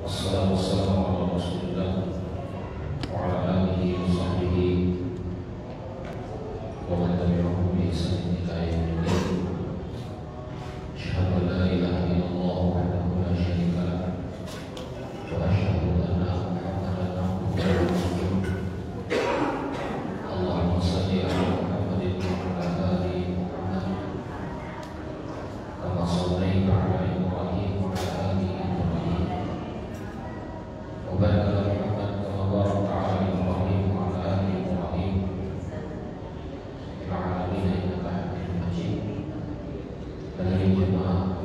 Wassalatu wassalamu ala Rasulillah wa ala alihi wa sahbihi wa man tabi'ahum bi ihsanin ila yaumil din. Asyhadu an la ilaha illallah wahdahu la syarika lah wa asyhadu anna Muhammadan abduhu wa rasuluh. Allahumma shalli ala Muhammadin wa ala ali Muhammad kama shallaita ala Ibrahim wa ala ali Ibrahim. وبارك على محمد كما باركت على ابراهيم وعلى ال ابراهيم في العالمين انك حميد مجيد. Hadirin jemaah,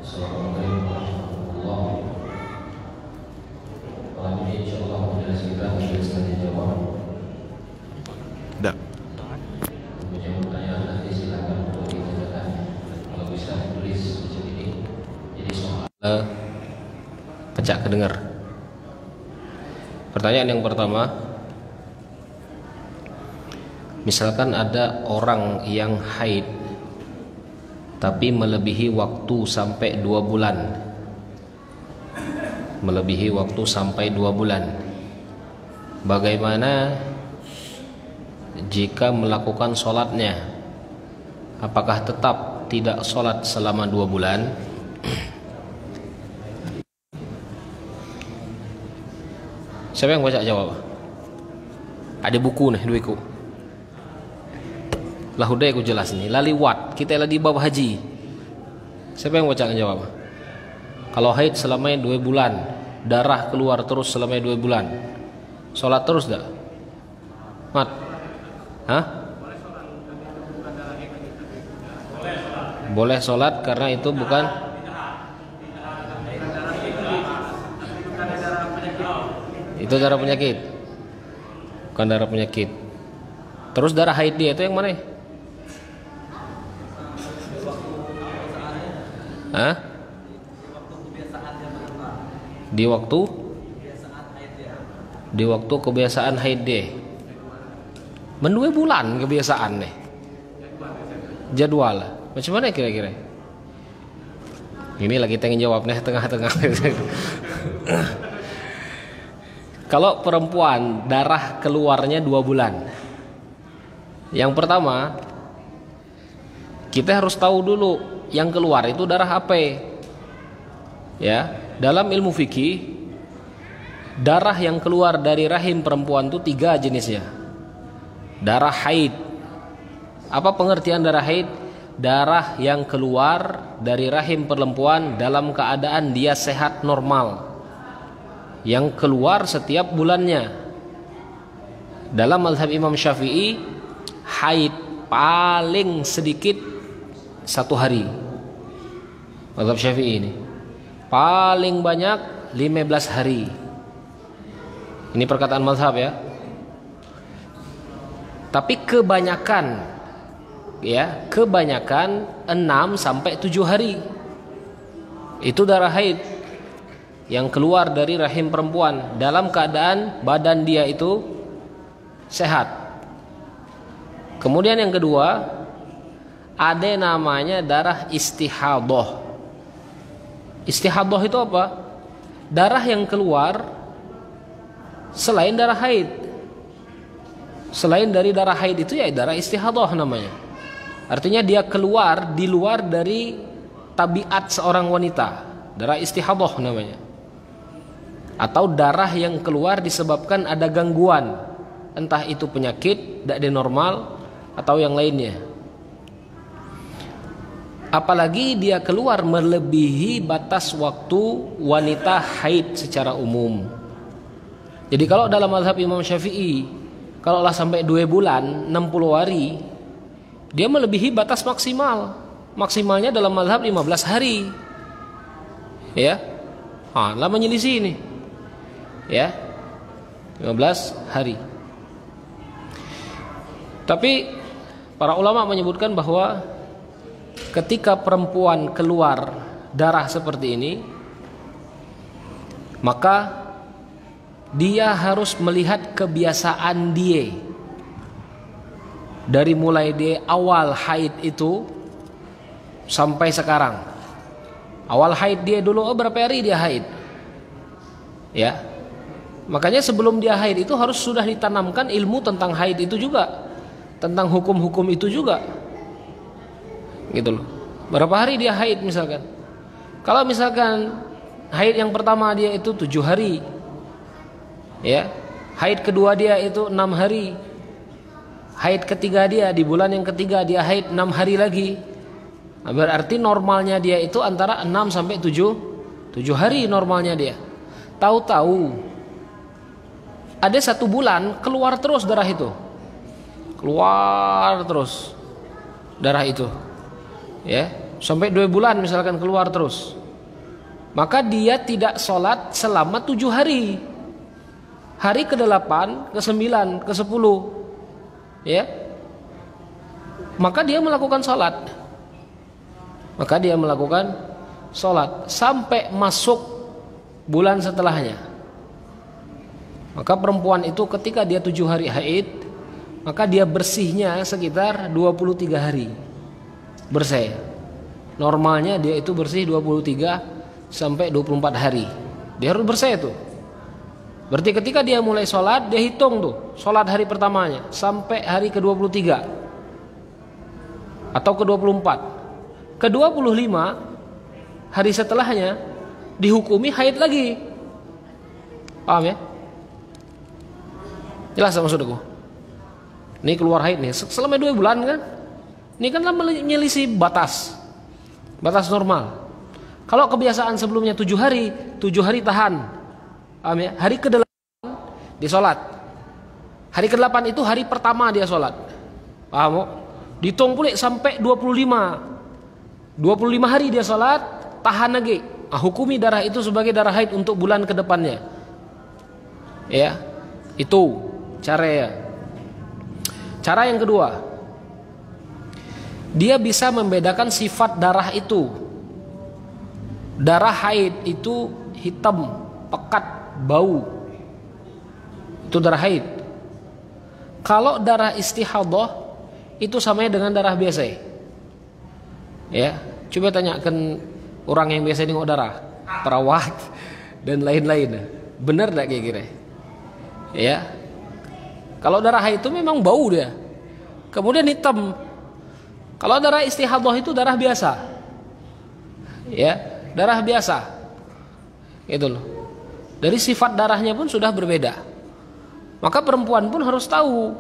assalamualaikum warahmatullahi wabarakatuh. Malam ini insyaallah majelis kita tanya jawab. Tidak. Punya pertanyaan nanti silakan untuk ditanyakan. Kalau bisa tulis di sini. Jadi soal pecah kedengar. Pertanyaan yang pertama, misalkan ada orang yang haid tapi melebihi waktu sampai 2 bulan, melebihi waktu sampai 2 bulan, bagaimana jika melakukan sholatnya? Apakah tetap tidak sholat selama 2 bulan? Siapa yang baca jawab? Ada buku nih, duiku. Lah udah aku jelas nih. Laliwat, kita lagi di bab haji. Siapa yang baca jawab? Kalau haid selama 2 bulan, darah keluar terus selama 2 bulan, sholat terus dah? Mat? Hah? Boleh sholat karena itu bukan. Itu darah penyakit, bukan darah penyakit. Terus darah haid dia itu yang mana? Hah? Di waktu kebiasaan haid dia. 2 bulan kebiasaan nih. Jadwal. Macam mana kira-kira? Ini lagi pengen jawab nih tengah-tengah. Kalau perempuan darah keluarnya 2 bulan, yang pertama kita harus tahu dulu yang keluar itu darah apa. Ya, dalam ilmu fikih darah yang keluar dari rahim perempuan itu 3 jenisnya. Darah haid. Apa pengertian darah haid? Darah yang keluar dari rahim perempuan dalam keadaan dia sehat normal, yang keluar setiap bulannya. Dalam mazhab Imam Syafi'i, haid paling sedikit 1 hari. Mazhab Syafi'i ini paling banyak 15 hari. Ini perkataan mazhab ya. Tapi kebanyakan 6 sampai 7 hari itu darah haid yang keluar dari rahim perempuan dalam keadaan badan dia itu sehat. Kemudian yang kedua, ada namanya darah istihadah. Istihadah itu apa? Darah yang keluar selain darah haid. Selain dari darah haid itu ya darah istihadah namanya. Artinya dia keluar di luar dari tabiat seorang wanita. Darah istihadah namanya. Atau darah yang keluar disebabkan ada gangguan, entah itu penyakit, tidak normal, atau yang lainnya. Apalagi dia keluar melebihi batas waktu wanita haid secara umum. Jadi kalau dalam mazhab Imam Syafi'i, kalaulah sampai 2 bulan 60 hari, dia melebihi batas maksimal. Maksimalnya dalam mazhab 15 hari. Ya, lah menyelisih ini. Ya, 15 hari. Tapi para ulama menyebutkan bahwa ketika perempuan keluar darah seperti ini, maka dia harus melihat kebiasaan dia dari mulai dia awal haid itu sampai sekarang. Awal haid dia dulu berapa hari dia haid? Ya. Makanya sebelum dia haid itu harus sudah ditanamkan ilmu tentang haid itu juga, tentang hukum-hukum itu juga. Gitu loh. Berapa hari dia haid misalkan? Kalau misalkan haid yang pertama dia itu 7 hari. Ya. Haid kedua dia itu 6 hari. Haid ketiga dia di bulan yang ketiga dia haid 6 hari lagi. Nah, berarti normalnya dia itu antara 6 sampai 7 hari normalnya dia. Tahu-tahu ada 1 bulan keluar terus darah itu. Keluar terus darah itu. Ya, sampai 2 bulan misalkan keluar terus. Maka dia tidak sholat selama 7 hari. Hari ke-8, ke-9, ke-10, ya, maka dia melakukan sholat. Maka dia melakukan sholat sampai masuk bulan setelahnya. Maka perempuan itu ketika dia 7 hari haid, maka dia bersihnya sekitar 23 hari bersih. Normalnya dia itu bersih 23 sampai 24 hari. Dia harus bersih itu. Berarti ketika dia mulai sholat, dia hitung tuh sholat hari pertamanya sampai hari ke-23 atau ke-24. Ke-25 hari setelahnya dihukumi haid lagi. Paham ya? Jelas maksudku? Ini keluar haid nih selama 2 bulan kan? Ini kan menyelisih batas normal. Kalau kebiasaan sebelumnya 7 hari tahan. Paham ya? Hari ke-8 dia sholat. Hari ke-8 itu hari pertama dia sholat. Paham? Dihitung pulih sampai 25 hari dia sholat, tahan lagi. Hukumi darah itu sebagai darah haid untuk bulan ke-depannya. Ya, itu cara ya. Cara yang kedua, dia bisa membedakan sifat darah itu. Darah haid itu hitam, pekat, bau, itu darah haid. Kalau darah istihadah itu samanya dengan darah biasa. Ya, coba tanyakan orang yang biasa nengok darah, perawat dan lain-lain. Benar enggak kira-kira? Ya. Kalau darah haid itu memang bau dia. Kemudian hitam. Kalau darah istihadah itu darah biasa. Ya, darah biasa. Gitu loh. Dari sifat darahnya pun sudah berbeda. Maka perempuan pun harus tahu,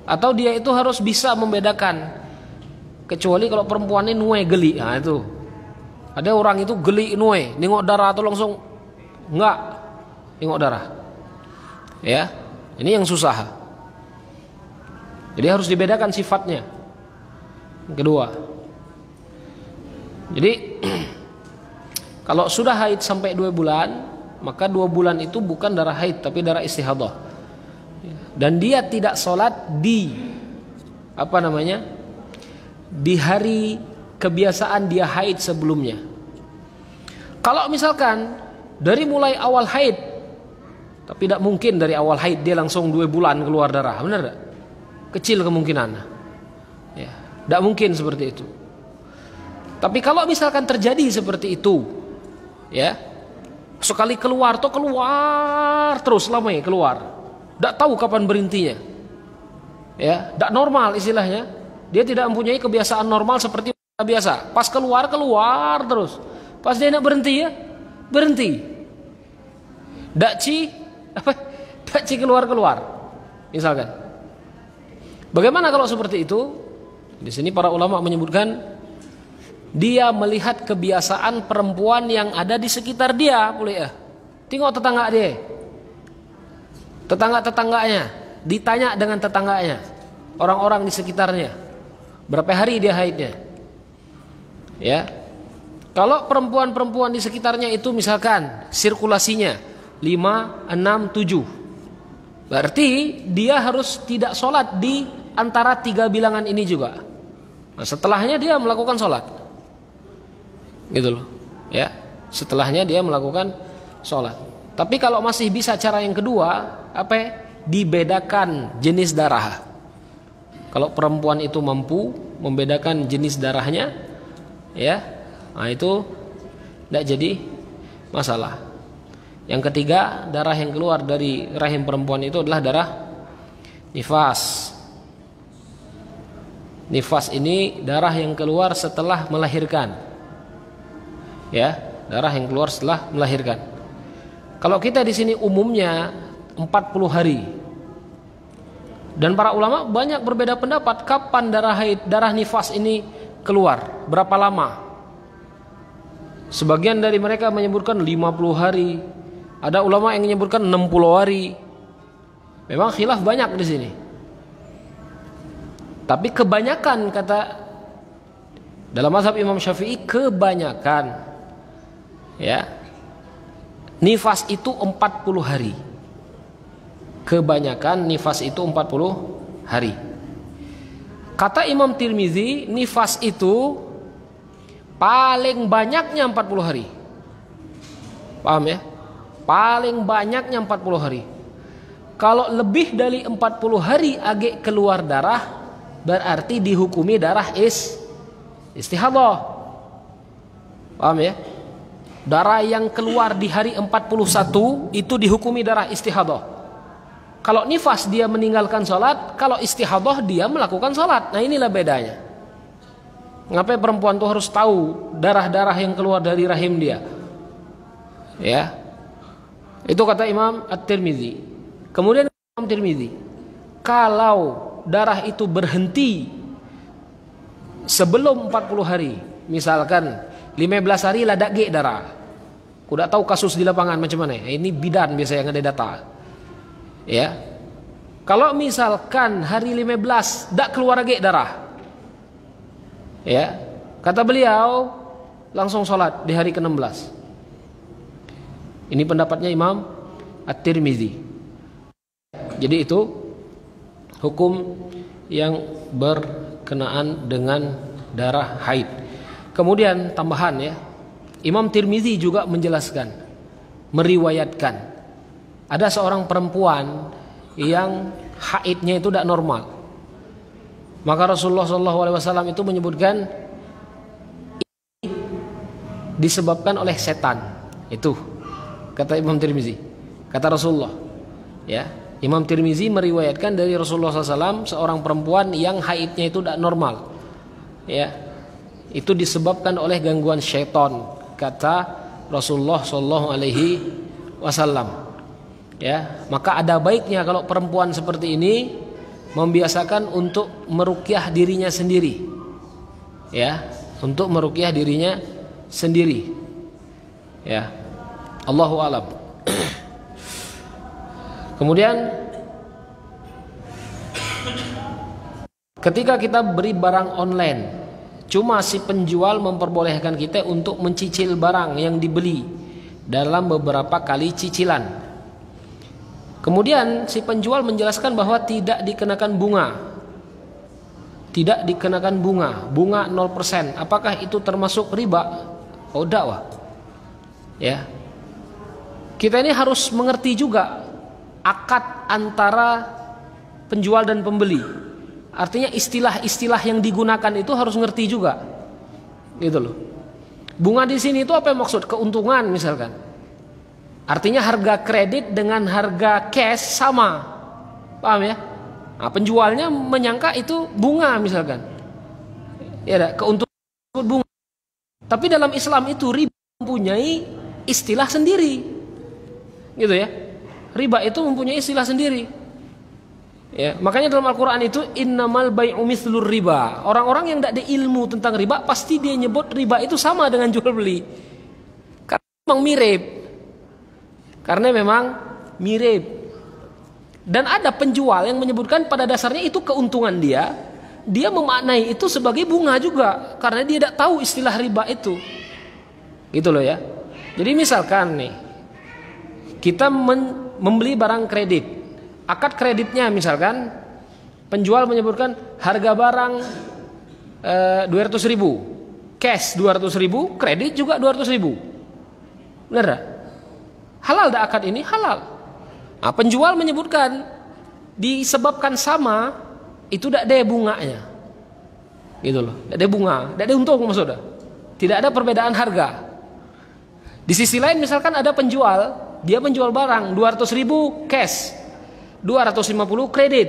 atau dia itu harus bisa membedakan. Kecuali kalau perempuan ini nuai geli. Nah itu ada orang itu geli nuai, nengok darah atau langsung enggak nengok darah. Ya, ini yang susah. Jadi harus dibedakan sifatnya. Yang kedua, jadi kalau sudah haid sampai 2 bulan, maka 2 bulan itu bukan darah haid tapi darah istihadah. Dan dia tidak sholat di di hari kebiasaan dia haid sebelumnya. Kalau misalkan dari mulai awal haid, tapi tidak mungkin dari awal haid dia langsung 2 bulan keluar darah, benar tak? Kecil kemungkinan. Ya, tidak mungkin seperti itu. Tapi kalau misalkan terjadi seperti itu, ya, sekali keluar tuh keluar terus lamanya keluar, tidak tahu kapan berhentinya. Ya, tidak normal istilahnya. Dia tidak mempunyai kebiasaan normal seperti biasa. Pas keluar terus. Pas dia nak berhenti ya berhenti. Dakci keluar misalkan. Bagaimana kalau seperti itu? Di sini para ulama menyebutkan dia melihat kebiasaan perempuan yang ada di sekitar dia, boleh ya. Tengok tetangga dia, tetangganya, ditanya dengan tetangganya, orang-orang di sekitarnya, berapa hari dia haidnya. Ya, kalau perempuan-perempuan di sekitarnya itu misalkan sirkulasinya 5, 6, 7, berarti dia harus tidak sholat di antara 3 bilangan ini juga. Nah, setelahnya dia melakukan sholat, gitu loh. Ya, setelahnya dia melakukan sholat. Tapi kalau masih bisa cara yang kedua, dibedakan jenis darah. Kalau perempuan itu mampu membedakan jenis darahnya, ya, nah itu tidak jadi masalah. Yang ketiga, darah yang keluar dari rahim perempuan itu adalah darah nifas. Nifas ini darah yang keluar setelah melahirkan. Ya, darah yang keluar setelah melahirkan. Kalau kita di sini umumnya 40 hari. Dan para ulama banyak berbeda pendapat kapan darah nifas ini keluar, berapa lama. Sebagian dari mereka menyebutkan 50 hari. Ada ulama yang menyebutkan 60 hari. Memang khilaf banyak di sini. Tapi kebanyakan, kata dalam mazhab Imam Syafi'i, kebanyakan ya, nifas itu 40 hari. Kebanyakan nifas itu 40 hari. Kata Imam Tirmizi, nifas itu paling banyaknya 40 hari. Paham ya? Paling banyaknya 40 hari. Kalau lebih dari 40 hari agak keluar darah, berarti dihukumi darah istihadah. Paham ya? Darah yang keluar di hari 41 itu dihukumi darah istihadah. Kalau nifas dia meninggalkan sholat, kalau istihadah dia melakukan sholat. Nah, inilah bedanya. Ngapain perempuan tuh harus tahu darah-darah yang keluar dari rahim dia? Ya. Itu kata Imam At-Tirmizi. Kemudian Imam Tirmizi, kalau darah itu berhenti sebelum 40 hari, misalkan 15 hari ladak ge darah. Kuda tahu kasus di lapangan macam mana. Ini bidan biasa yang ada data. Ya. Kalau misalkan hari 15 dak keluar ge darah. Ya. Kata beliau langsung sholat di hari ke-16. Ini pendapatnya Imam At-Tirmizi. Jadi itu hukum yang berkenaan dengan darah haid. Kemudian tambahan ya, Imam Tirmizi juga menjelaskan, meriwayatkan ada seorang perempuan yang haidnya itu tidak normal. Maka Rasulullah SAW itu menyebutkan ini disebabkan oleh setan. Itu kata Imam Tirmizi, kata Rasulullah. Ya, Imam Tirmizi meriwayatkan dari Rasulullah SAW seorang perempuan yang haidnya itu tidak normal. Ya, itu disebabkan oleh gangguan syaitan, kata Rasulullah SAW. Ya, maka ada baiknya kalau perempuan seperti ini membiasakan untuk meruqyah dirinya sendiri. Ya, untuk meruqyah dirinya sendiri. Ya. Allahu a'lam. Kemudian ketika kita beri barang online, cuma si penjual memperbolehkan kita untuk mencicil barang yang dibeli dalam beberapa kali cicilan. Kemudian si penjual menjelaskan bahwa tidak dikenakan bunga. Tidak dikenakan bunga 0%. Apakah itu termasuk riba? Oh, dakwah. Ya. Kita ini harus mengerti juga akad antara penjual dan pembeli. Artinya istilah-istilah yang digunakan itu harus ngerti juga. Gitu loh. Bunga di sini itu apa yang maksud? Keuntungan misalkan. Artinya harga kredit dengan harga cash sama. Paham ya? Nah, penjualnya menyangka itu bunga misalkan. Ya, ada keuntungan bunga. Tapi dalam Islam itu riba mempunyai istilah sendiri. Gitu ya. Riba itu mempunyai istilah sendiri. Ya, makanya dalam Al-Qur'an itu innamal bai'u mithlur riba. Orang-orang yang tidak ada ilmu tentang riba pasti dia nyebut riba itu sama dengan jual beli. Karena memang mirip. Karena memang mirip. Dan ada penjual yang menyebutkan pada dasarnya itu keuntungan dia. Dia memaknai itu sebagai bunga juga karena dia tidak tahu istilah riba itu. Gitu loh ya. Jadi misalkan nih kita membeli barang kredit. Akad kreditnya misalkan penjual menyebutkan harga barang 200.000, cash 200.000, kredit juga 200.000. Benar tak? Halal dah akad ini? Halal. Nah, penjual menyebutkan disebabkan sama itu tidak ada bunganya. Gitu loh. Tidak ada bunga, tidak ada untung maksudnya. Tidak ada perbedaan harga. Di sisi lain misalkan ada penjual Dia menjual barang 200.000 cash, 250 kredit.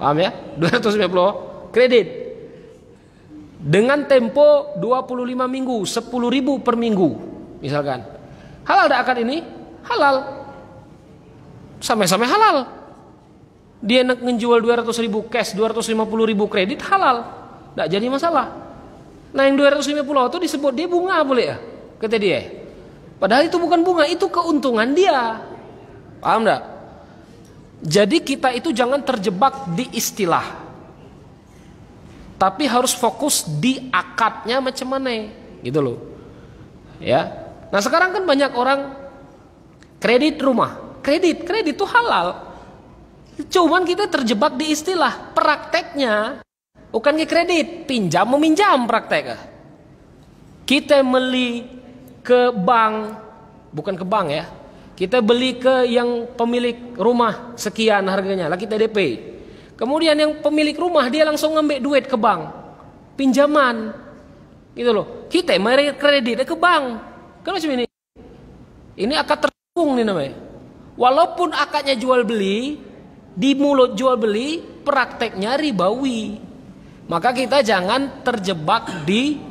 Paham ya? 250 kredit. Dengan tempo 25 minggu, 10.000 per minggu misalkan. Halal tak akad ini? Halal. Sama-sama halal. Dia nak menjual 200.000 cash, 250.000 kredit, halal. Tak jadi masalah. Nah yang 250 itu disebut dia bunga boleh ya? Kata dia. Padahal itu bukan bunga, itu keuntungan dia. Paham tak? Jadi kita itu jangan terjebak di istilah, tapi harus fokus di akadnya macam mana, gitu loh. Ya. Nah sekarang kan banyak orang kredit rumah, kredit itu halal. Cuman kita terjebak di istilah, prakteknya bukan ke kredit, pinjam meminjam prakteknya. Kita beli ke bank, bukan ke bank ya. Kita beli ke yang pemilik rumah sekian harganya, lah kita DP. Kemudian yang pemilik rumah dia langsung ngambil duit ke bank, pinjaman, gitu loh. Kita meri kredit ke bank, kan macam ini. Ini akad terhubung nih namanya. Walaupun akadnya jual beli, di mulut jual beli, prakteknya ribawi. Maka kita jangan terjebak di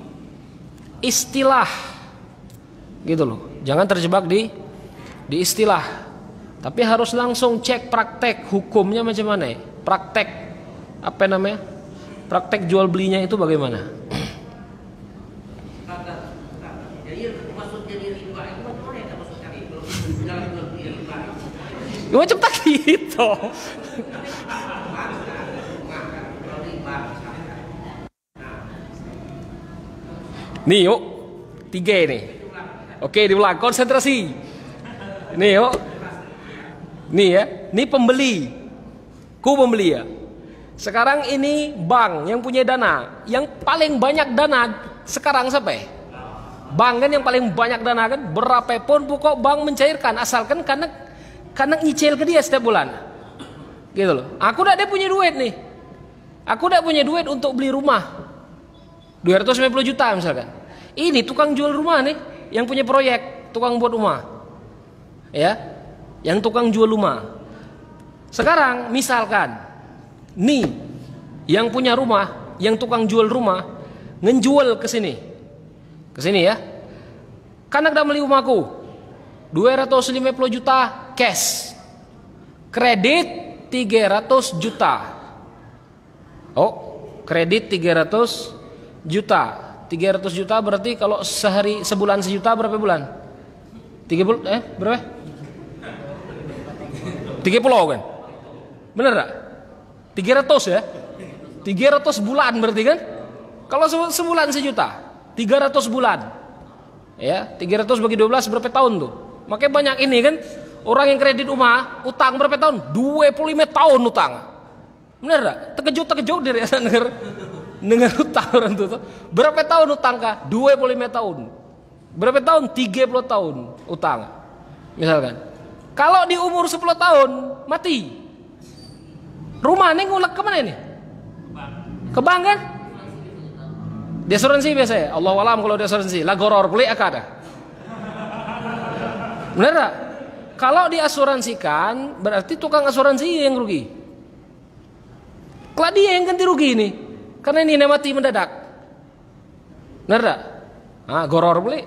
istilah, gitu loh. Jangan terjebak di istilah, tapi harus langsung cek praktek hukumnya macam mana. Praktek apa namanya? Praktek jual belinya itu bagaimana? Macam tak gitu. Nih yuk, 3 nih. Oke, diulang, konsentrasi. Nih yuk. Nih ya, ini pembeli. Ku pembeli ya. Sekarang ini bank yang punya dana, yang paling banyak dana sekarang siapa? Bank kan yang paling banyak dana kan, berapapun pokok bank mencairkan asalkan karena nyicil ke dia setiap bulan. Gitu loh. Aku udah punya duit nih. Aku udah punya duit untuk beli rumah. 250 juta misalkan. Ini tukang jual rumah nih, yang punya proyek, tukang buat rumah. Ya. Yang tukang jual rumah. Sekarang misalkan nih yang punya rumah, yang tukang jual rumah ngejual ke sini. Ke sini ya. Karena udah beli rumahku 250 juta cash. Kredit 300 juta. Oh, kredit 300 juta. 300 juta berarti kalau sebulan sejuta berapa bulan? 30 berapa? 30 kan? Bener gak? 300 ya? 300 bulan berarti kan? Kalau sebulan sejuta, 300 bulan. Ya, 300 bagi 12 berapa tahun tuh? Makanya banyak ini kan orang yang kredit rumah, utang berapa tahun? 25 tahun utang. Bener gak? Terkejut dari dengar utang orang tuh. Berapa tahun utang kah? 25 tahun. Berapa tahun? 30 tahun utang. Misalkan. Kalau di umur 10 tahun mati. Rumah ini ngulek kemana ini? Ke bank kan? Di asuransi biasanya. Allah alam kalau di asuransi. Lagoror beli akad. Bener gak? Kalau diasuransikan berarti tukang asuransi yang rugi. Kalau dia yang ganti rugi ini. Karena ini mati mendadak. Bener gak? Goror beli.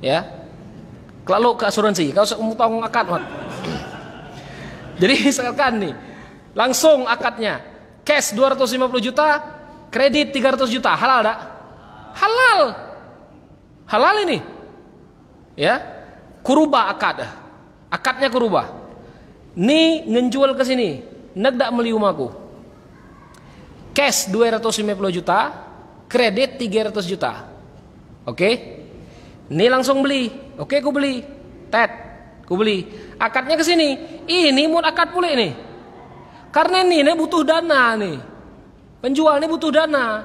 Ya. Kalau ke asuransi, kalau utang akad mat. Jadi misalkan nih, langsung akadnya cash 250 juta, kredit 300 juta, halal tak? Halal. Halal ini. Ya. Kurubah akad. Akadnya kurubah. Nih ngejual ke sini, ndak meli rumahku. Cash 250 juta, kredit 300 juta. Oke? Ini langsung beli. Oke, ku beli. Ku beli. Akadnya ke sini. Ini mau akad pula nih. Karena ini butuh dana nih. Penjual ini butuh dana.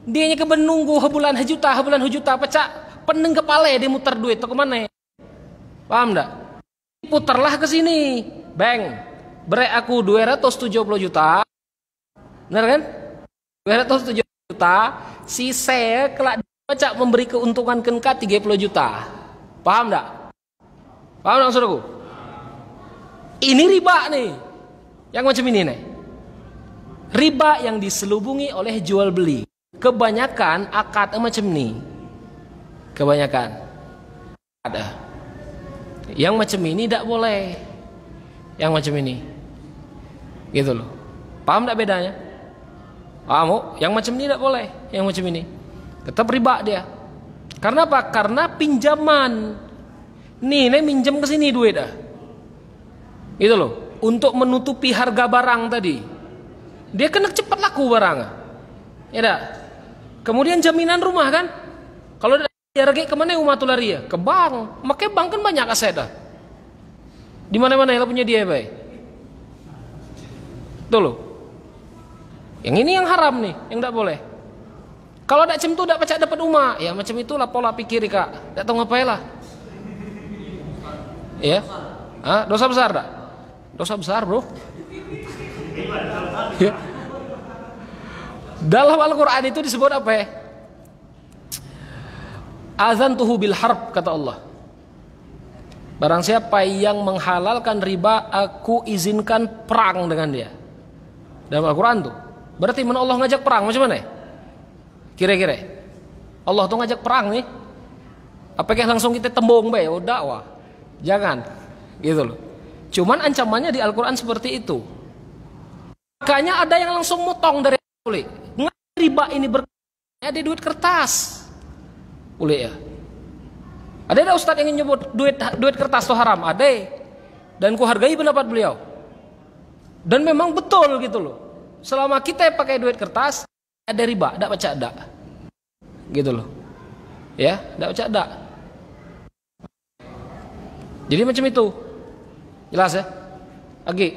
Dia nya keben nunggu bulan juta pecah pening kepala dia muter duit ke mana? Paham enggak? Putarlah ke sini. Bang. Beri aku 270 juta. Benar kan? 270 juta. Si saya kelak pecah memberi keuntungan ke 30 juta. Paham enggak? Paham nggak saudaraku? Ini riba nih, yang macam ini nih. Riba yang diselubungi oleh jual beli. Kebanyakan akad macam ini. Kebanyakan ada. Yang macam ini tidak boleh. Yang macam ini, gitu loh. Paham tidak bedanya? Paham? Yang macam ini tidak boleh. Yang macam ini tetap riba dia. Karena apa? Karena pinjaman. Nih minjem ke sini duit dah. Gitu loh. Untuk menutupi harga barang tadi. Dia kena cepat laku barang. Ya dah. Kemudian jaminan rumah kan? Kalau harga kemana rumah tuh lari ya? Ke bank. Makanya bank kan banyak aset dah. Di mana-mana yang punya dia baik. Tuh loh. Yang ini yang haram nih, yang tidak boleh. Kalau tidak cem tu tidak pacak dapat rumah, ya macam itulah pola pikir kak. Tidak tahu ngapain lah. Ya, dosa besar tak? Dosa besar bro. Ya. Dalam Al-Quran itu disebut apa ya? Azantuhu bil harb, kata Allah. Barang siapa yang menghalalkan riba, aku izinkan perang dengan dia. Dalam Al-Quran tuh. Berarti mana Allah ngajak perang macam mana? Kira-kira Allah tuh ngajak perang nih. Apakah langsung kita tembung bae? Oh dakwah. Jangan. Gitu loh. Cuman ancamannya di Al-Quran seperti itu. Makanya ada yang langsung motong dari boleh. Riba ini ada duit kertas. Boleh ya? Ada ustadz yang nyebut duit kertas itu haram? Ada. Dan ku hargai pendapat beliau. Dan memang betul gitu loh. Selama kita pakai duit kertas, ada riba, tidak baca ada. Gitu loh. Ya, tidak baca ada. Jadi macam itu. Jelas ya? Lagi.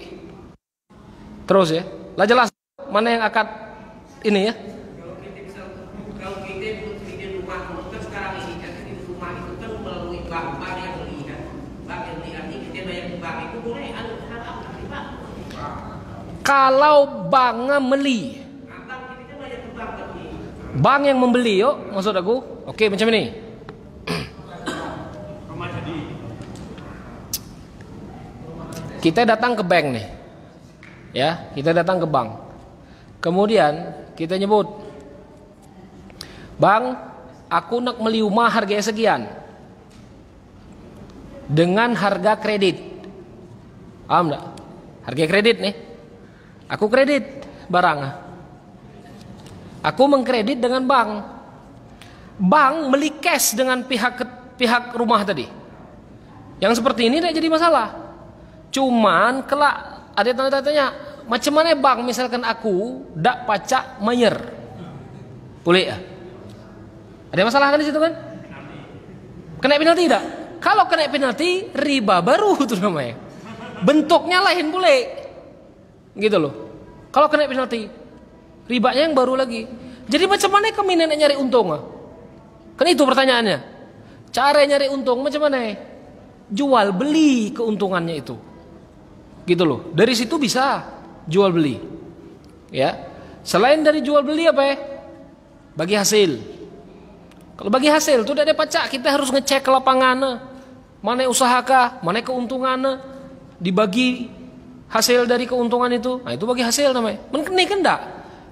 Terus ya. Lah jelas mana yang akad ini ya? Kalau kita bikin rumah kan sekarang ini kan di rumah itu kan melalui bank yang beli kan. Bank yang beli artinya kita bayar ke bank itu boleh haram riba. Kalau banknya beli, bank yang membeli yuk, maksud aku, oke macam ini. Kita datang ke bank nih, ya, kita datang ke bank. Kemudian kita nyebut, bang, aku nak beli rumah harganya sekian, dengan harga kredit. Paham enggak? Harga kredit nih. Aku kredit barang. Aku mengkredit dengan bank. Bank beli cash dengan pihak rumah tadi. Yang seperti ini tidak jadi masalah. Cuman kelak ada tanya-tanya, macam mana bank misalkan aku dak pacak mayer. Boleh ya? Ada masalah kan di situ kan? Kena penalti tidak? Kalau kena penalti, riba baru itu namanya. Bentuknya lain boleh. Gitu loh. Kalau kena penalti, ribanya yang baru lagi. Jadi macam mana kami nenek nyari untung? Kan itu pertanyaannya. Cara nyari untung macam mana? Jual beli keuntungannya itu. Gitu loh. Dari situ bisa jual beli. Ya. Selain dari jual beli apa ya? Bagi hasil. Kalau bagi hasil itu tidak ada pacak, kita harus ngecek ke lapangan. Mana usaha kah, mana keuntungannya, dibagi hasil dari keuntungan itu. Nah itu bagi hasil namanya. Ini kan enggak.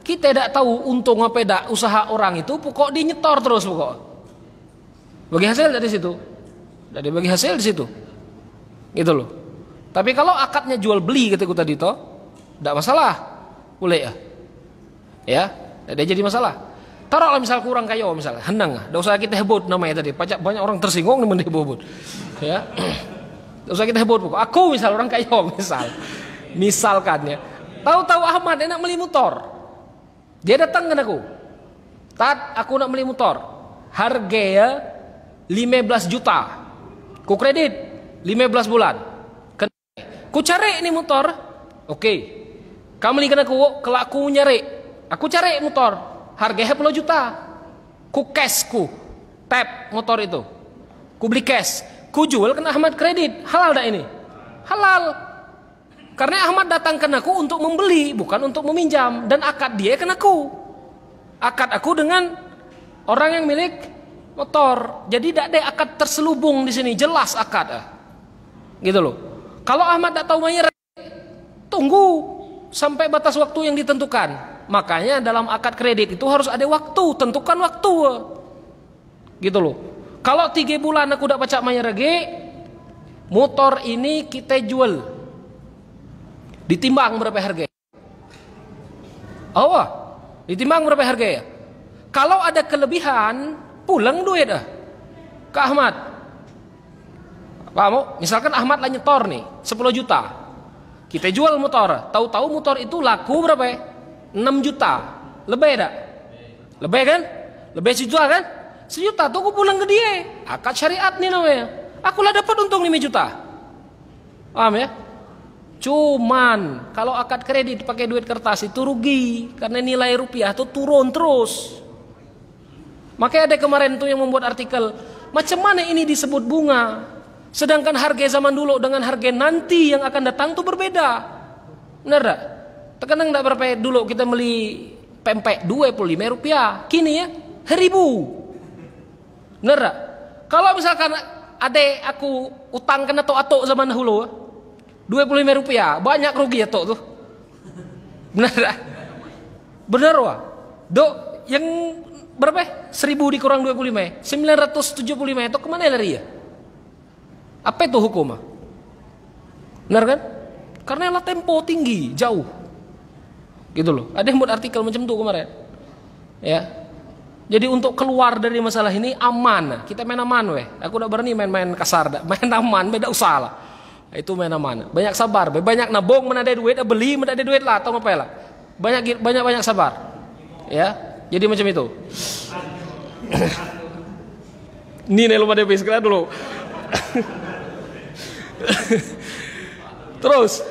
Kita tidak tahu untung apa enggak usaha orang itu, pokok dinyetor terus pokok. Bagi hasil dari situ. Dari bagi hasil di situ. Gitu loh. Tapi kalau akadnya jual beli ketika tadi toh, enggak masalah. Boleh ya. Ya, tidak jadi masalah. Taruhlah misal kurang kayo misalnya, henang, enggak usah kita hebut namanya tadi. Banyak orang tersinggung nih menhebut. Ya. Enggak usah kita hebut pokok. Aku misal orang kayo misal. Misalkan ya. Tahu-tahu Ahmad enak beli motor. Dia datang ke aku. Tat, aku nak beli motor. Harganya 15 juta. Ku kredit 15 bulan. Ku cari ini motor. Oke. Kamu belikan aku, kalau aku nyari. Aku cari motor. Harganya 10 juta. Ku cash ku. Tap motor itu. Ku beli cash. Ku jual ke Ahmad kredit. Halal tak ini? Halal. Karena Ahmad datang ke aku untuk membeli, bukan untuk meminjam. Dan akad dia ke aku. Akad aku dengan orang yang milik motor. Jadi tidak ada akad terselubung di sini. Jelas akad. Gitu loh. Kalau Ahmad tidak tahu main rege, tunggu sampai batas waktu yang ditentukan. Makanya dalam akad kredit itu harus ada waktu, tentukan waktu. Gitu loh. Kalau 3 bulan aku tidak pacak main rege, motor ini kita jual. Ditimbang berapa harga? Oh, ditimbang berapa harga ya? Kalau ada kelebihan, pulang duit ke Ahmad. Paham? Misalkan Ahmad lah nyetor nih 10 juta. Kita jual motor. Tahu-tahu motor itu laku berapa ya? 6 juta. Lebih tak? Lebih kan? Lebih 1 juta kan? 1 juta tuh aku pulang ke dia. Akad syariat nih namanya. Aku lah dapat untung 5 juta. Paham ya? Cuman kalau akad kredit pakai duit kertas itu rugi karena nilai rupiah tuh turun terus. Makanya ada kemarin tuh yang membuat artikel, macam mana ini disebut bunga, sedangkan harga zaman dulu dengan harga nanti yang akan datang tuh berbeda. Benar tak? Terkadang enggak berapa dulu kita beli pempek 25 rupiah, kini ya 1.000. Benar tak? Kalau misalkan ada aku utang kena atok zaman dahulu 25 rupiah, banyak rugi ya tuh. Benar tak? Benar wah. Dok, yang berapa? 1.000 dikurang 25, 975 itu kemana lari ya? Apa itu hukum? Benar kan? Karena lah tempo tinggi, jauh. Gitu loh. Ada yang buat artikel macam itu kemarin. Ya. Jadi untuk keluar dari masalah ini aman. Kita main aman weh. Aku udah berani main-main kasar, main aman, beda usaha lah. Itu main aman. Banyak sabar, banyak nabung, mana ada duit, beli, mana ada duit lah, atau apa lah. Banyak sabar. Ya. Jadi macam itu. Ini nih lupa deh, sekarang dulu. Terus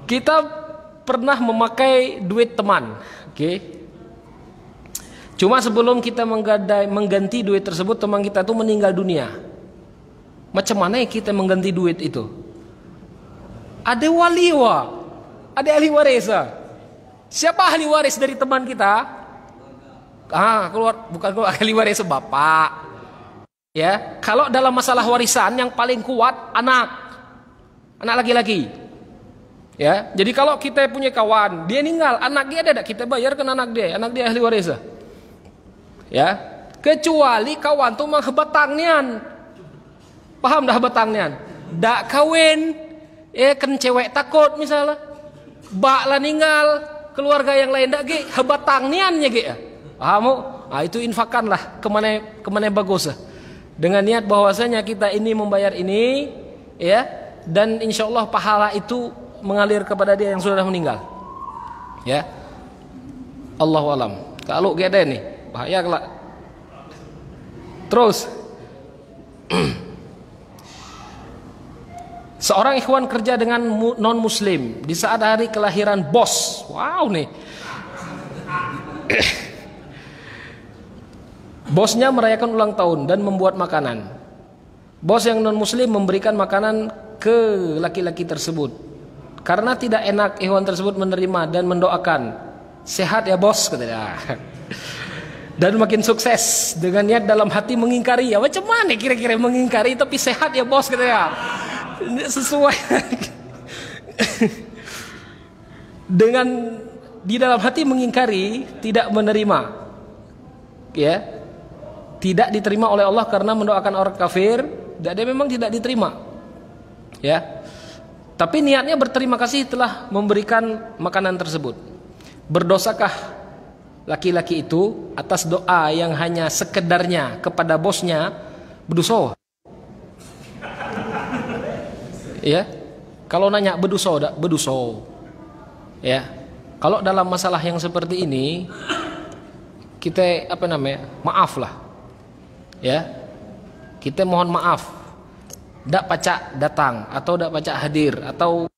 kita pernah memakai duit teman, oke? Cuma sebelum kita mengganti duit tersebut, teman kita tuh meninggal dunia. Macam mana ya kita mengganti duit itu? Ada waliwa, ada ahli waris. Siapa ahli waris dari teman kita? Bukan ahli waris bapak. Ya, kalau dalam masalah warisan yang paling kuat anak laki-laki. Ya, jadi kalau kita punya kawan, dia meninggal, anak dia ada, kita bayarkan anak dia ahli waris. Ya, kecuali kawan tuh menghebatangnian. Paham dah hebatangnian? Dak kawin, kan cewek takut misalnya. Bak lah ninggal, keluarga yang lain dak ge hebatangniannya ge. Paham? Ah itu infakanlah kemana bagus. Dengan niat bahwasanya kita ini membayar ini, ya, dan insya Allah pahala itu mengalir kepada dia yang sudah meninggal. Ya, Allahu alam. Kalau gak ada nih bahaya kelak. Terus seorang ikhwan kerja dengan non muslim di saat hari kelahiran bos. Wow nih. Bosnya merayakan ulang tahun dan membuat makanan. Bos yang non muslim memberikan makanan ke laki-laki tersebut. Karena tidak enak, ikhwan tersebut menerima dan mendoakan, sehat ya bos katanya. Dan makin sukses dengan niat dalam hati mengingkari. Ya macam mana kira-kira mengingkari tapi sehat ya bos katanya. Sesuai dengan di dalam hati mengingkari, tidak menerima. Ya. Tidak diterima oleh Allah karena mendoakan orang kafir, dan dia memang tidak diterima. Ya. Tapi niatnya berterima kasih telah memberikan makanan tersebut. Berdosakah laki-laki itu atas doa yang hanya sekedarnya kepada bosnya? Berdosa. Ya. Kalau nanya berdosa, berdosa. Ya. Kalau dalam masalah yang seperti ini kita maaf lah. Ya. Kita mohon maaf. Dak pacak datang atau dak pacak hadir atau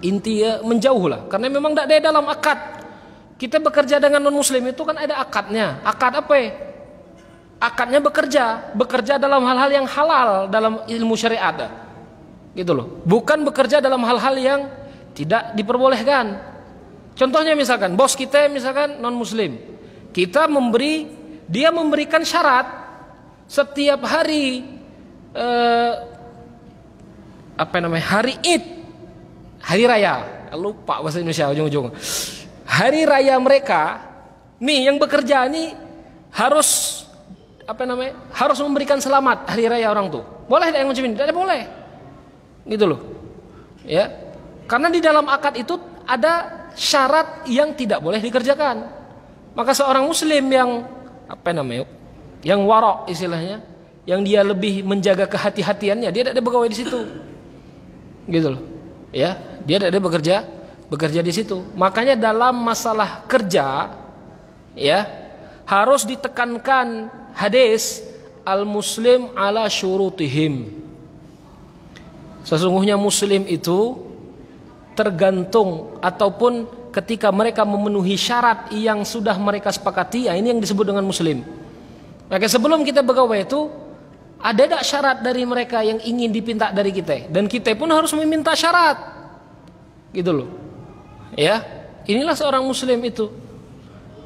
inti ya menjauh lah, karena memang dak ada dalam akad. Kita bekerja dengan non muslim itu kan ada akadnya. Akad apa ya? Akadnya bekerja dalam hal-hal yang halal dalam ilmu syariat. Gitu loh. Bukan bekerja dalam hal-hal yang tidak diperbolehkan. Contohnya misalkan bos kita misalkan non muslim. Dia memberikan syarat setiap hari hari Id, hari raya, lupa bahasa Indonesia ujung-ujung. Hari raya mereka, nih yang bekerja ini harus harus memberikan selamat hari raya orang tuh. Boleh tidak yang macam ini? Tidak boleh. Gitu loh. Ya. Karena di dalam akad itu ada syarat yang tidak boleh dikerjakan. Maka seorang muslim yang yang warok istilahnya, yang dia lebih menjaga kehati-hatiannya, dia tidak ada pegawai di situ. Gitu loh. Ya, dia tidak ada bekerja di situ. Makanya dalam masalah kerja ya, harus ditekankan hadis al-muslim ala syurutihim. Sesungguhnya muslim itu tergantung ataupun ketika mereka memenuhi syarat yang sudah mereka sepakati, ya ini yang disebut dengan muslim. Maka sebelum kita pegawai itu ada tak syarat dari mereka yang ingin dipinta dari kita, dan kita pun harus meminta syarat. Gitu loh. Ya, inilah seorang muslim itu.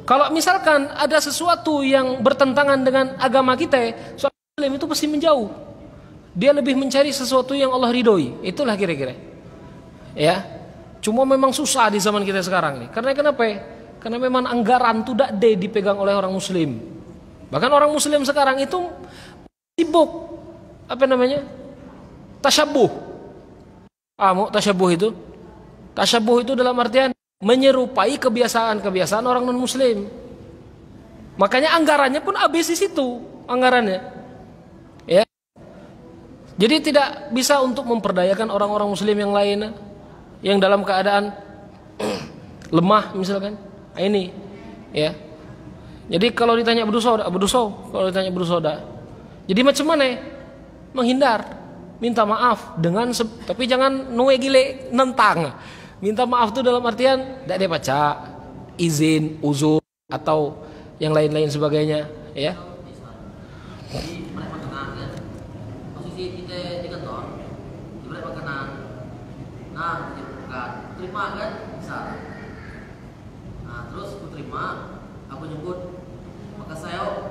Kalau misalkan ada sesuatu yang bertentangan dengan agama kita, seorang muslim itu pasti menjauh. Dia lebih mencari sesuatu yang Allah ridhoi. Itulah kira-kira. Ya. Cuma memang susah di zaman kita sekarang nih. Karena kenapa? Karena memang anggaran itu tidak dipegang oleh orang muslim. Bahkan orang muslim sekarang itu sibuk tasyabuh. Tasyabuh itu? Tasyabuh itu dalam artian menyerupai kebiasaan-kebiasaan orang non muslim. Makanya anggarannya pun habis di situ anggarannya. Ya. Jadi tidak bisa untuk memperdayakan orang-orang muslim yang lain yang dalam keadaan lemah misalkan. Ini ya. Jadi kalau ditanya berdosa, kalau ditanya berdosa. Jadi macam mana? Menghindar, minta maaf dengan tapi jangan nuwe gile nentang. Minta maaf itu dalam artian tidak dibaca, izin, uzur atau yang lain-lain sebagainya, ya. Jadi mereka makanan kan, posisi kita di kantor, mereka makanan, nah bukan terima kan, bisa. Nah terus aku terima, aku nyebut, maka saya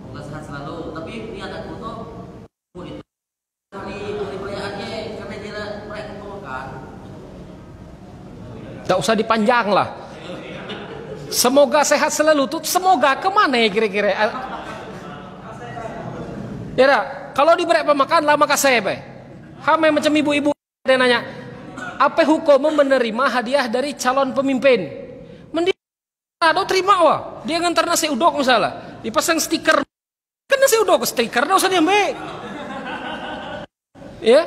semoga sehat selalu. Tapi niat aku tuh itu hari perayaannya karena dia mereka mau makan. Tak usah dipanjang lah. Semoga sehat selalu tuh semoga kemana ya kira-kira? Ya dah, kalau diberi pemakan lah maka saya Hame macam ibu-ibu dia nanya, apa hukum menerima hadiah dari calon pemimpin? Mending terima wah. Dia ngantar nasi uduk misalnya, dipasang stiker. Kan nasi uduk stiker, dah usah diambil. Ya,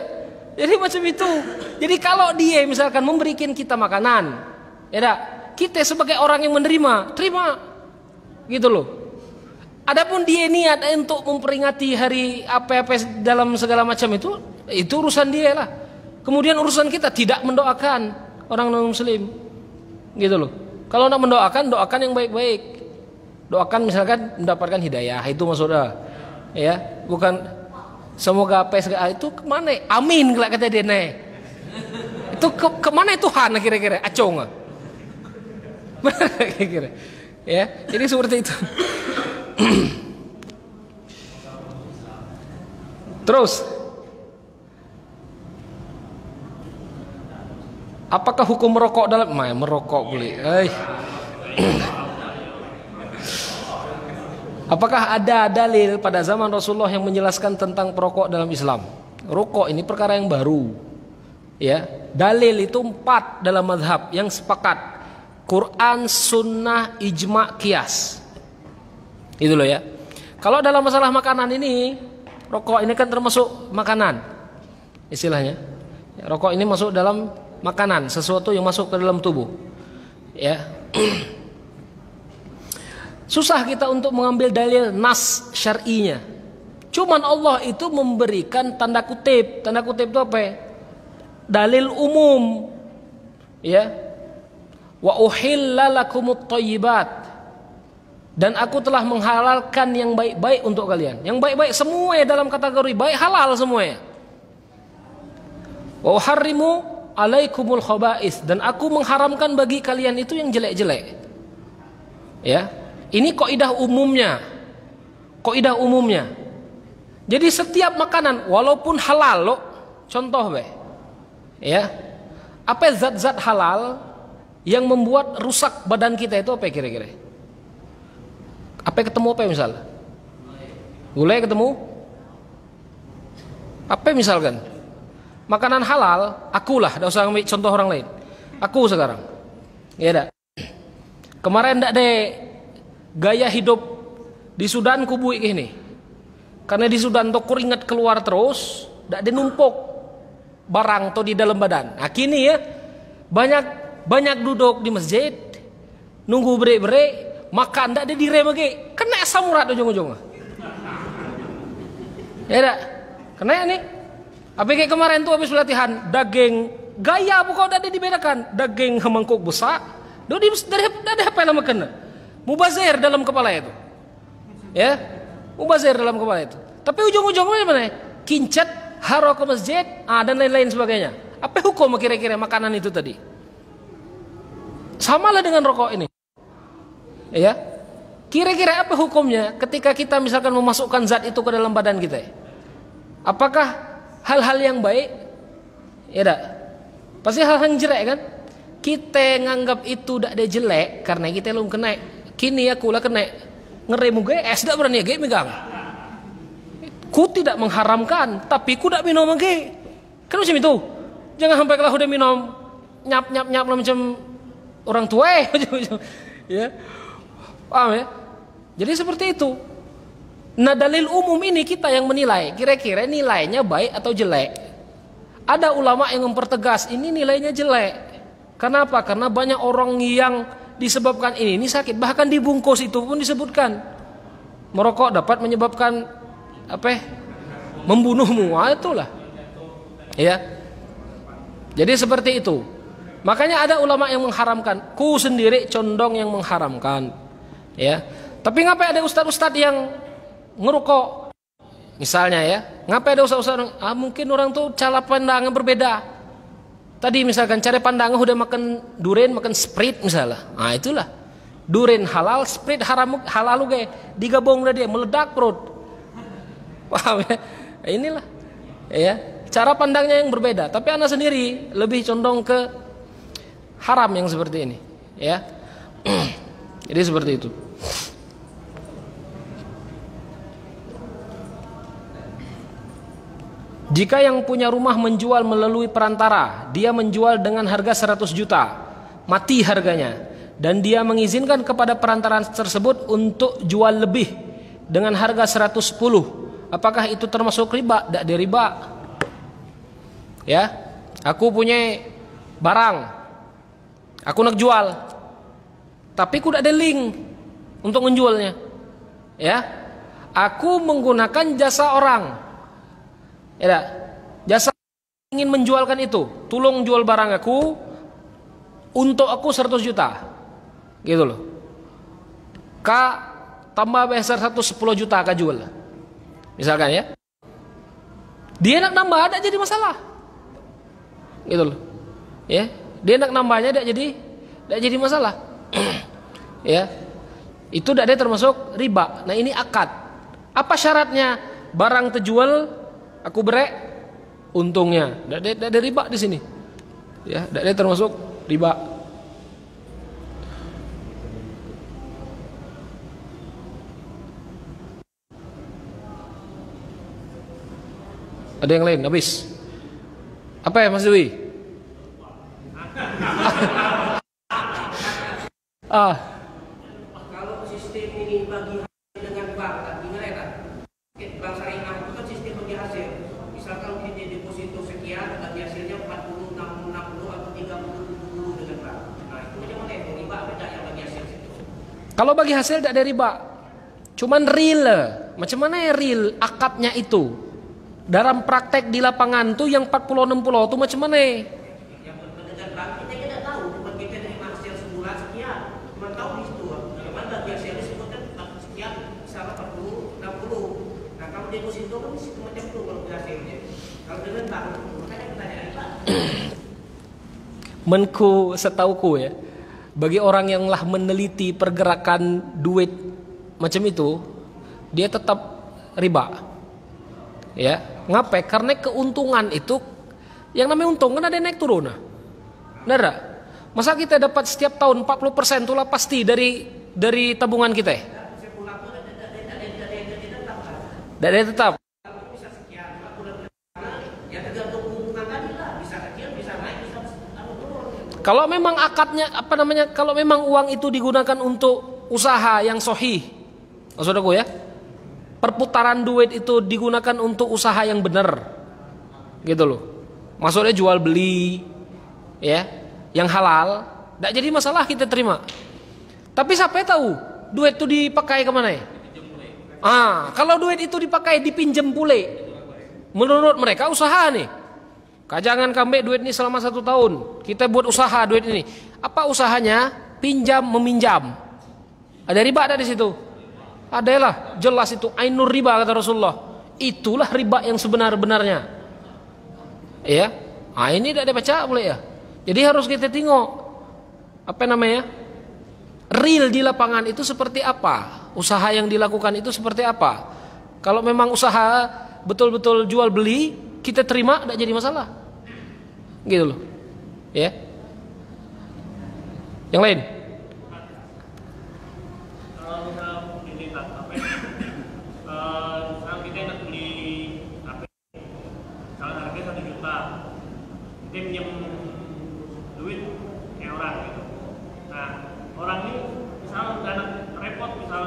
jadi macam itu. Jadi kalau dia misalkan memberikan kita makanan, ya dah, kita sebagai orang yang menerima, terima, gitu loh. Adapun dia niat untuk memperingati hari apa-apa dalam segala macam itu urusan dia lah. Kemudian urusan kita tidak mendoakan orang non muslim, gitu loh. Kalau nak mendoakan, doakan yang baik-baik. Doakan misalkan mendapatkan hidayah, itu maksudnya, ya, bukan semoga apa itu kemana? Amin kalau kata dia nih. Itu kemana Tuhan kira-kira? Acong. Kira-kira. Ya, jadi seperti itu. Terus, apakah hukum merokok dalam merokok boleh? Apakah ada dalil pada zaman Rasulullah yang menjelaskan tentang perokok dalam Islam? Rokok ini perkara yang baru. Ya, dalil itu 4 dalam mazhab yang sepakat. Quran, sunnah, ijma, qiyas. Itu loh ya. Kalau dalam masalah makanan ini, rokok ini kan termasuk makanan. Istilahnya. Rokok ini masuk dalam makanan, sesuatu yang masuk ke dalam tubuh. Ya. Susah kita untuk mengambil dalil nas syar'inya. Cuman Allah itu memberikan tanda kutip. Tanda kutip itu apa? Dalil umum. Ya. Wa uhilla lakumut thayyibat. Dan aku telah menghalalkan yang baik-baik untuk kalian. Yang baik-baik semua dalam kategori baik halal semuanya. Wa uharrimu alaikumul khaba'is. Dan aku mengharamkan bagi kalian itu yang jelek-jelek. Ya. Ini kaidah umumnya. Kaidah umumnya. Jadi setiap makanan walaupun halal loh, contoh ya, apa zat-zat halal yang membuat rusak badan kita itu apa kira-kira? Apa ketemu apa misalnya? Gulai ketemu? Apa misalkan? Makanan halal, akulah, tidak usah ambil contoh orang lain. Aku sekarang, ya dah. Kemarin ndak ada gaya hidup di Sudan kubuik ini, karena di Sudan tuh keringat keluar terus, ndak ada numpuk barang tuh di dalam badan. Nah, kini ya banyak duduk di masjid, nunggu break, makan ndak ada direm lagi, kena asam urat ujung-ujungnya. Ya dah, kena nih. Apa kayak kemarin tuh habis pelatihan daging gaya pokoknya ada dibedakan, daging mangkuk besar, dari apa nama kena, mubazir dalam kepala itu, ya, mubazir dalam kepala itu. Tapi ujung-ujungnya mana? Kincet, haro ke masjid, dan lain-lain sebagainya. Apa hukum kira-kira makanan itu tadi? Samalah dengan rokok ini, ya. Kira-kira apa hukumnya ketika kita misalkan memasukkan zat itu ke dalam badan kita? Apakah hal-hal yang baik? Ya dak. Pasti hal yang jelek kan? Kita nganggap itu dak ada jelek karena kita belum kena. Kini aku lah kena. Ngeremu GS dak berani ge megang. Ku tidak mengharamkan, tapi ku dak minum ge. Kan macam itu. Jangan sampai kalau udah minum nyap macam orang tua ya. Paham ya? Jadi seperti itu. Nah, dalil umum ini kita yang menilai, kira-kira nilainya baik atau jelek. Ada ulama yang mempertegas ini nilainya jelek. Kenapa? Karena banyak orang yang disebabkan ini sakit. Bahkan dibungkus itu pun disebutkan merokok dapat menyebabkan membunuhmu. Itulah. Ya. Jadi seperti itu. Makanya ada ulama yang mengharamkan. Ku sendiri condong yang mengharamkan. Ya. Tapi ngapain ada ustadz-ustadz yang ngerokok misalnya ya, ngapain ada ustadz-ustadz mungkin orang tuh cara pandangan berbeda. Tadi misalkan cara pandangan udah makan durian, makan sprite misalnya, itulah durian halal, sprite haram, halal juga digabung udah dia meledak perut. Paham ya? Inilah ya cara pandangnya yang berbeda. Tapi anak sendiri lebih condong ke haram yang seperti ini ya. Jadi seperti itu. Jika yang punya rumah menjual melalui perantara, dia menjual dengan harga 100 juta, mati harganya, dan dia mengizinkan kepada perantara tersebut untuk jual lebih dengan harga 110, apakah itu termasuk riba? Tidak ada riba. Ya, aku punya barang, aku nak jual, tapi aku tidak ada link untuk menjualnya. Ya, aku menggunakan jasa orang. Ya, jasa ingin menjualkan itu, tolong jual barang aku untuk aku 100 juta, gitu loh. Kak tambah besar 110 juta kak jual, misalkan ya. Dia nak nambah ada jadi masalah, gitu loh. Ya, dia nak nambahnya tidak jadi masalah. Ya, itu tidak ada termasuk riba. Nah ini akad. Apa syaratnya? Barang terjual aku berek untungnya, tidak ada riba di sini, ya, tidak ada termasuk riba. Ada yang lain habis? Apa ya Mas Dewi? Kalau sistem ini bagi hasil dengan bank, gimana kan? Bank syariah itu kan sistem bagi hasil. Misalkan kita deposito sekian, bagi hasilnya 40, 60, 60 atau 30, 70 dengan bank. Nah itu bagaimana itu? Riba beda yang bagi hasil itu? Kalau bagi hasil tidak ada riba. Cuman real. Macam mana ya real akadnya itu? Dalam praktek di lapangan tuh yang 40-60 tuh macam mana? Yang dengan bank kita tidak tahu. Cuma kita terima hasil sebulan sekian. Cuma tahu di situ. Cuman bagi hasilnya sebutkan sekian, misalnya 40, 60. Nah kalau deposito kan di situ macam itu kalau hasilnya. Kalau dengan bank, makanya pertanyaan Pak. Menku setauku ya, bagi orang yang lah meneliti pergerakan duit macam itu, dia tetap riba. Ya, ngapain? Karena keuntungan itu Yang namanya untung kan ada yang naik turun. Benar tak? Masa kita dapat setiap tahun 40% itulah pasti dari tabungan kita? Tidak tetap. Kalau memang akadnya kalau memang uang itu digunakan untuk usaha yang sahih, maksudku ya, perputaran duit itu digunakan untuk usaha yang benar, gitu loh. Maksudnya jual beli, ya, yang halal, tidak jadi masalah kita terima. Tapi siapa tahu duit itu dipakai kemana ya? Kalau duit itu dipakai dipinjam pule, menurut mereka usaha nih. Jangan kambek duit ini selama 1 tahun. Kita buat usaha duit ini. Apa usahanya? Pinjam meminjam. Ada riba ada di situ. Adalah jelas itu ainur riba kata Rasulullah. Itulah riba yang sebenar-benarnya. Ya. Ini tidak dibaca boleh ya. Jadi harus kita tengok real di lapangan itu seperti apa? Usaha yang dilakukan itu seperti apa? Kalau memang usaha betul-betul jual beli, kita terima, tidak jadi masalah, gitu loh, ya. Yang lain? Kalau misal ini misal kita nak beli HP, kalau harga 1 juta, kita pinjam duit ke orang gitu. Nah, orang ini misal anak repot misal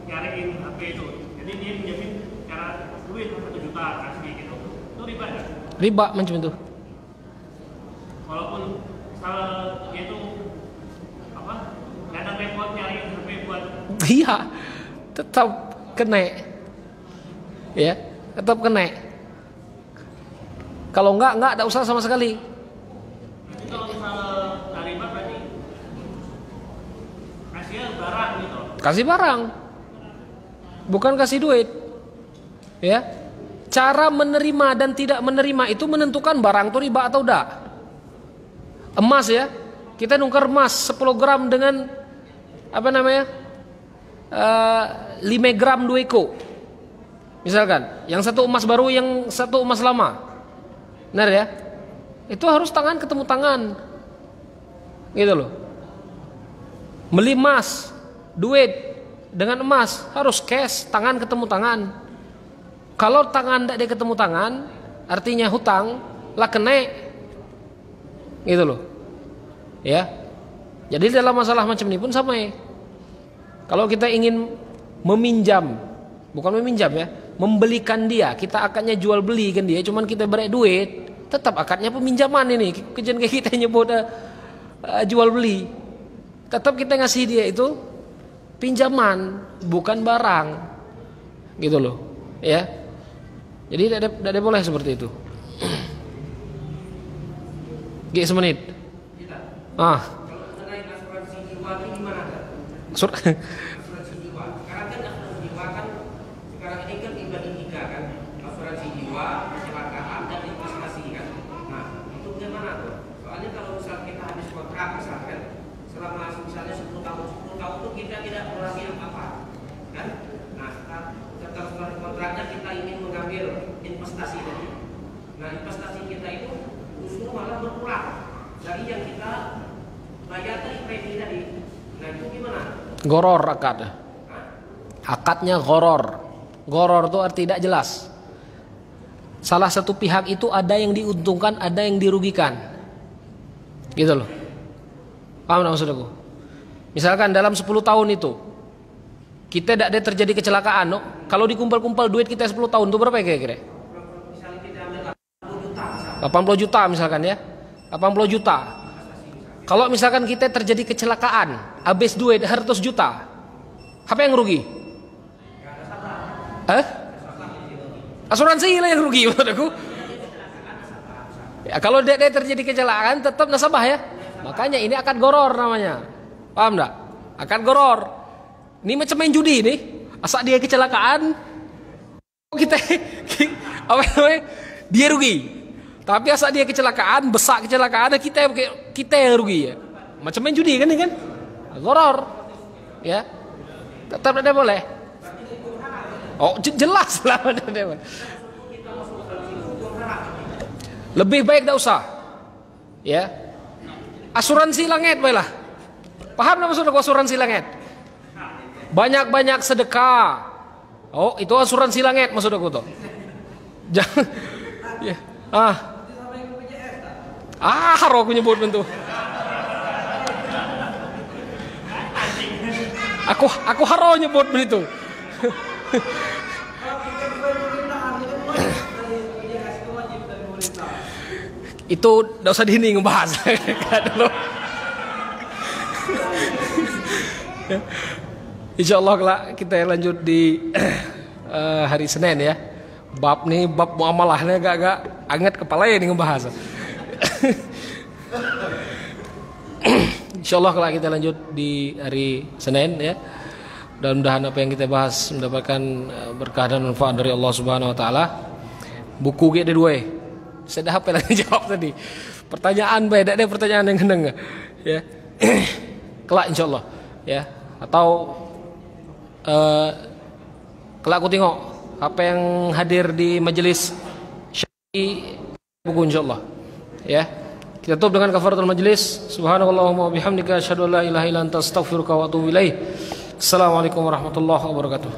nyariin HP itu, jadi dia pinjamin cara duit 1 juta kasih gitu. Riba ya? Riba macam itu. Walaupun misal dia itu nggak ada repot nyari HP buat. Iya, tetap kena. Ya, tetap kena. Kalau enggak ada usaha sama sekali. Jadi kalau misal riba berarti kasih barang gitu. Kasih barang, bukan kasih duit. Ya. Cara menerima dan tidak menerima itu menentukan barang itu riba atau tidak. Emas ya, kita nukar emas 10 gram dengan 5 gram 2 eko. Misalkan, yang satu emas baru, yang satu emas lama. Benar ya? Itu harus tangan ketemu tangan. Gitu loh. Beli emas, duit dengan emas harus cash, tangan ketemu tangan. Kalau tangan tidak ketemu tangan, artinya hutang lah kena, gitu loh, ya. Jadi dalam masalah macam ini pun sama ya. Kalau kita ingin meminjam, bukan meminjam ya, membelikan dia, kita akadnya jual beli kan dia, cuman kita beri duit, tetap akadnya peminjaman ini. Kejadian kayak kita nyebut jual beli, tetap kita ngasih dia itu pinjaman, bukan barang, gitu loh, ya. Jadi tidak boleh seperti itu. Semenit. Kalau mengenai asuransi jiwa ini gimana? Asuransi jiwa. Karena kan asuransi jiwa kan sekarang ini kan dibagi 3 kan. Asuransi jiwa, kecelakaan dan investasi kan. Nah, itu gimana tuh? Soalnya kalau misal kita habis kontrak misalkan selama misalnya 10 tahun itu kita tidak mengurangi apa-apa. Kan? Nah, setelah kontraknya kita ingin mengambil investasi tadi. Nah, investasi kita itu justru malah berkurang dari yang kita bayar tadi premi tadi. Nah, itu gimana? Goror akad. Akadnya goror. Goror itu arti tidak jelas. Salah satu pihak itu ada yang diuntungkan, ada yang dirugikan. Gitu loh. Paham tak maksudku? Misalkan dalam 10 tahun itu kita tidak ada terjadi kecelakaan, no? Kalau dikumpul-kumpul duit kita 10 tahun itu berapa ya kira-kira? Misalnya kita ambil 80 juta 80 juta misalkan ya. 80 juta. Kalau misalkan kita terjadi kecelakaan, habis duit 100 juta. Apa yang rugi? Asuransi lah yang rugi maksudku. Ya, kalau dia terjadi kecelakaan tetap nasabah ya. Makanya ini akad goror namanya. Paham enggak? Akad goror. Ini macam main judi nih. Asal dia kecelakaan, kita apa namanya? Dia rugi. Tapi asal dia kecelakaan, besar kecelakaan, kita yang rugi ya. Macam main judi kan ini kan? Goror. Ya. Tetap tidak boleh. Oh, jelas lah. Lebih baik tidak usah. Ya. Asuransi langit baiklah. Paham enggak maksudnya asuransi langit? Banyak-banyak sedekah. Oh, itu asuransi langit maksud aku tuh. Jangan ya. Haro aku nyebut bentuk. Aku haro nyebut begitu. Itu tidak usah dini ngebahas. Insyaallah kelak kita lanjut di hari Senin ya. Bab muamalahnya agak anget kepala ya ngebahas. Insyaallah kelak kita lanjut di hari Senin ya. Mudah-mudahan apa yang kita bahas mendapatkan berkah dan manfaat dari Allah Subhanahu wa taala. Buku kita dua. Saya dah apa lagi jawab tadi. Pertanyaan baik ada pertanyaan yang gendeng ya. Kelak insyaallah ya. Atau kelak aku tengok apa yang hadir di majelis syar'i buku insyaallah ya. Kita tutup dengan kafaratul majlis. Subhanakallahumma wa bihamdika asyhadu an la ilaha illa anta astaghfiruka wa atubu ilaik. Assalamualaikum warahmatullahi wabarakatuh.